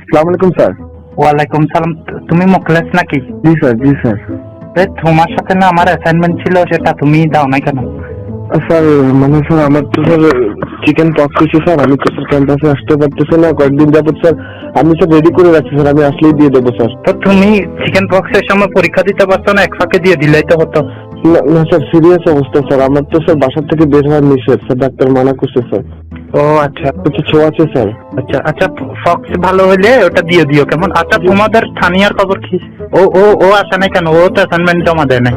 আসসালামু আলাইকুম স্যার। ওয়ালাইকুম সালাম। তুমি মুখলেস নাকি? জি স্যার, জি স্যার। তোমার সাথে না আমার অ্যাসাইনমেন্ট ছিল, সেটা তুমি দাও নাই কেন? স্যার মানে স্যার আমার তো স্যার চিকেন পক্স হয়েছে স্যার, আমি তো স্যার ক্যাম্পাসে আসতে পারতেছি না কয়েকদিন যাবত স্যার। আমি স্যার রেডি করে রাখছি স্যার, আমি আসলেই দিয়ে দেবো স্যার। তো তুমি চিকেন পক্সের সময় পরীক্ষা দিতে পারছো না? এক ফাঁকে দিয়ে দিলেই তো হতো। না না স্যার, সিরিয়াস অবস্থা স্যার, আমার তো স্যার বাসার থেকে বের হওয়ার নিষেধ স্যার, ডাক্তার মানা করছে স্যার। ও আচ্ছা কিছু ছোঁয়া আছে স্যার। আচ্ছা আচ্ছা, ফক্স ভালো হলে ওটা দিয়ে দিও কেমন? আচ্ছা তোমাদের স্থানীয় খবর কি? ও ও ও আসে নাই কেন? ও তো অ্যাসাইনমেন্ট জমা দেয় নাই।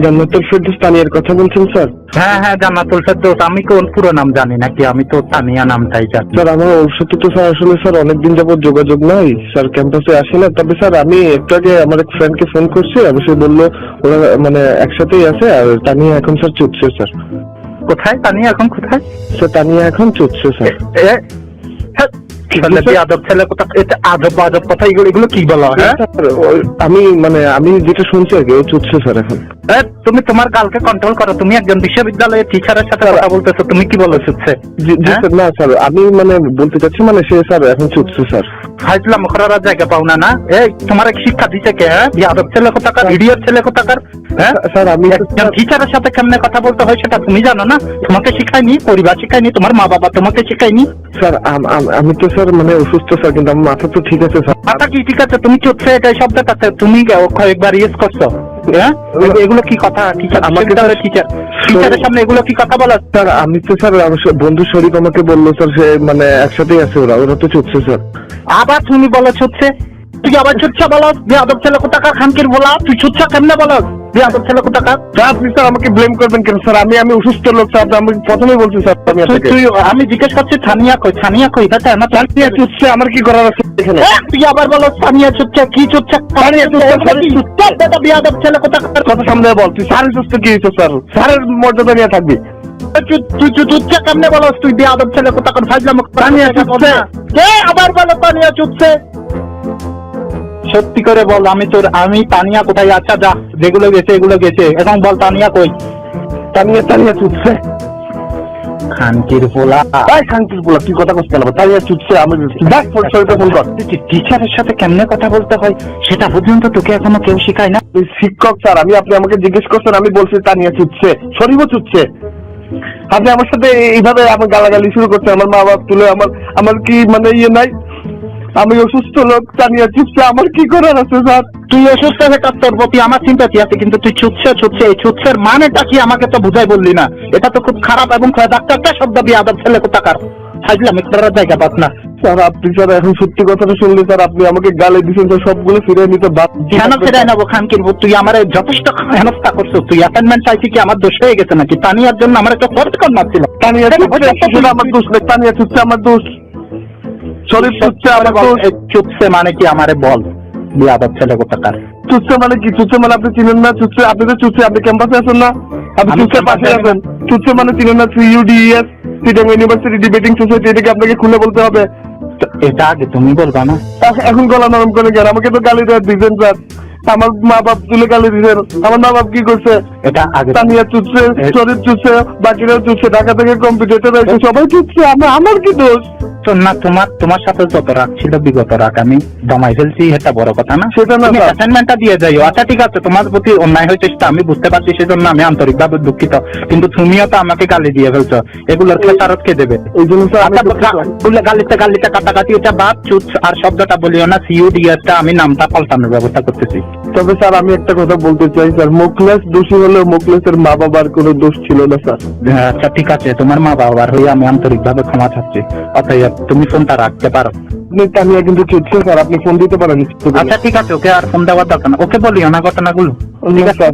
জান্নাতুল ফেরদৌস তানিয়ার কথা বলছেন স্যার? হ্যাঁ হ্যাঁ, জান্নাতুল ফেরদৌস। আমি কোন পুরো নাম জানি নাকি, আমি তো তানিয়া নামটাই জানি। স্যার আমার ওর সাথে তো স্যার আসলে স্যার অনেকদিন যাবত যোগাযোগ নাই স্যার, ক্যাম্পাসে আসি না। তবে স্যার আমি একটু আগে আমার এক ফ্রেন্ডকে ফোন করছি, অবশ্যই বললো ওরা মানে একসাথেই আছে। আর তানিয়া এখন স্যার চুপছে স্যার। কোথায় তানিয়া এখন, কোথায়? স্যার তানিয়া এখন চুপছে স্যার। কি বলে আদব ছেলে কোথা? এটা আদব আদব কথা, এগুলো কি বলো? হ্যাঁ আমি মানে আমি যেটা শুনছি আর কি, ও চুপছে স্যার এখন। তুমি তোমার গালকে কন্ট্রোল করো। তুমি একজন বিশ্ববিদ্যালয়ের টিচারের সাথে কথা বলতেছো, তুমি কি বলো চুপছে? জি স্যার। না স্যার আমি মানে বলতে চাচ্ছি মানে সে স্যার এখন চুপছে স্যার। হাইজলাম করার জায়গা পাও না? না এই তোমার শিক্ষা দিতে কে? হ্যাঁ আদব ছেলে কোথাকার, ইডিয়ট ছেলে কোথাকার। হ্যাঁ স্যার আমি একজন টিচারের সাথে কেমনে কথা বলতে হয় সেটা তুমি জানো না? তোমাকে শিখায়নি, পরিবার শিখায়নি, তোমার মা বাবা তোমাকে শিখায়নি? স্যার আমি তো স্যার মানে অসুস্থ স্যার, কিন্তু আমার মাথা তো ঠিক আছে স্যার। মাথা কি ঠিক আছে? তুমি চুপছে এটাই শব্দটাতে তুমি কয়েকবার ইয়েস করছো। হ্যাঁ এগুলো কি কথা? টিচার আমাকে টিচারের সামনে এগুলো কি কথা বলা? স্যার আমি তো স্যার বন্ধু শরীফ আমাকে বললো স্যার, সে মানে একসাথেই আছে ওরা তো চুপছে স্যার। আবার তুমি বলো ছুটছে? তুই আবার ছুটছা বলো? বেয়াদব ছেলে কোথাকার খানকির বলা, তুই ছুটছা কেমনে বলো? বেয়াদব ছেলে কোথাকার। স্যার আপনি স্যার আমাকে ব্লেম করবেন কেন স্যার? আমি অসুস্থ লোক স্যার, আমি প্রথমেই বলছি স্যার। আমি জিজ্ঞেস করছি ছানিয়া কই, ছানিয়া কই? তানিয়া চুপছে, আমার কি করার আছে এখানে? তুই আবার বলো ছানিয়া ছুটছে, কি ছুটছে? বেয়াদব ছেলে কোথাকার। কথা সামনে বল, তুই স্যারের সুস্থ কি হয়েছে স্যার? স্যারের মর্যাদা নিয়ে থাকবি। তুই ছুটছে কেমনে বলো? তুই বেয়াদব ছেলে কোথাকার। ফাইজলাম তানিয়া ছুটছে। কে আবার বলো তানিয়া ছুটছে? সত্যি করে বল, আমি তানিয়া কোথায়? আচ্ছা যা, যেগুলো গেছে এগুলো গেছে, এখন বল তানিয়া কই? তানিয়া চুপছে। খানকির পোলা, খানকির পোলা, তুই কথা করতে পারবো? তানিয়া চুপছে। আমি ফোন কর। টিচারের সাথে কেমনে কথা বলতে হয় সেটা পর্যন্ত তোকে এখনো কেউ শিখায় না? শিক্ষক স্যার, আপনি আমাকে জিজ্ঞেস করছেন, আমি বলছি তানিয়া চুপছে, শরীফও চুপছে। আপনি আমার সাথে এইভাবে আমার গালাগালি শুরু করছেন, আমার মা বাবা তুলে আমার কি মানে ইয়ে নাই? আমি অসুস্থ লোক, তানিয়া চুপছে, আমার কি করার আছে স্যার? তুই অসুস্থ হয়ে তোর প্রতি আমার সিম্পাথি আছে, কিন্তু তুই ছুটছে এই ছুটছের মানেটা কি আমাকে তো বুঝাই বললি না। এটা তো খুব খারাপ এবং ডাক্তারটা শব্দ দিয়ে আদব ছেলে কোথাকার। হাজলাম একটার জায়গা পাস না স্যার। আপনি স্যার এখন সত্যি কথাটা শুনলে স্যার আপনি আমাকে গালে দিচ্ছেন স্যার, সবগুলো ফিরে নিতে কেন ফিরে নেবো? খানকির তুই আমার যথেষ্ট হেনস্থা করছো। তুই অ্যাসাইনমেন্ট চাইছি কি আমার দোষ হয়ে গেছে নাকি? তানিয়ার জন্য আমার একটা ফোর্স কর মারছিল। তানিয়া চুপছে আমার দোষ নেই, তানিয়া চুপছে আমার দোষ, শরীফ চুপছে আমার দোষ। চুপছে মানে কি আমারে বল? বিয়াদব ছেলে কোথাকার। চুপছে মানে কি? চুপছে মানে আপনি চিনেন না? চুপছে আপনি তো চুপছে, আপনি ক্যাম্পাসে আছেন না? আপনি চুপছে পাশে আছেন। চুপছে মানে চিনেন না? CUDES Chittagong university debating society, এটাকে আপনাকে খুলে বলতে হবে। এটা আগে তুমি বলবা না? এখন গলা নরম করে গেল, আমাকে তো গালি দিয়েছেন স্যার, আমার মা বাপ তুলে গালি দিয়েছেন। আমার মা বাপ কি করছে? এটা আগে তানিয়া চুপছে, শরীফ চুপছে, বাকিরাও চুপছে, ঢাকা থেকে কম্পিউটার আছে, সবাই চুপছে, আমার কি দোষ? তো না, তোমার সাথে যত রাগ ছিল বিগত রাগ আমি দমাই ফেলছি, এটা বড় কথা না? সেটা না, অ্যাসাইনমেন্টটা দিয়ে যাইও। আচ্ছা ঠিক আছে, তোমার প্রতি অন্যায় হয়েছে সেটা আমি বুঝতে পারছি, সেজন্য আমি আন্তরিকভাবে দুঃখিত, কিন্তু তুমিও তো আমাকে গালি দিয়ে ফেলছো। এগুলোর খেসারত কে দেবে? এই জন্য গালিতে কাটাকাটি, এটা বাদ চুপ। আর শব্দটা বলিও না, CUDESটা আমি নামটা পাল্টানোর ব্যবস্থা করতেছি। তবে স্যার আমি একটা কথা বলতে চাই স্যার, মুখলেস দোষী হলেও মুখলেসের মা বাবার কোনো দোষ ছিল না স্যার। আচ্ছা ঠিক আছে, তোমার মা বাবার হয়ে আমি আন্তরিকভাবে ক্ষমা চাচ্ছি। অতএব তুমি ফোনটা রাখতে পারো। তানিয়া কিন্তু চুপছে স্যার, আপনি ফোন দিতে পারেন। আচ্ছা ঠিক আছে, ওকে আর ফোন দেওয়ার দরকার না, ওকে বলিও না ঘটনাগুলো। ঠিক আছে।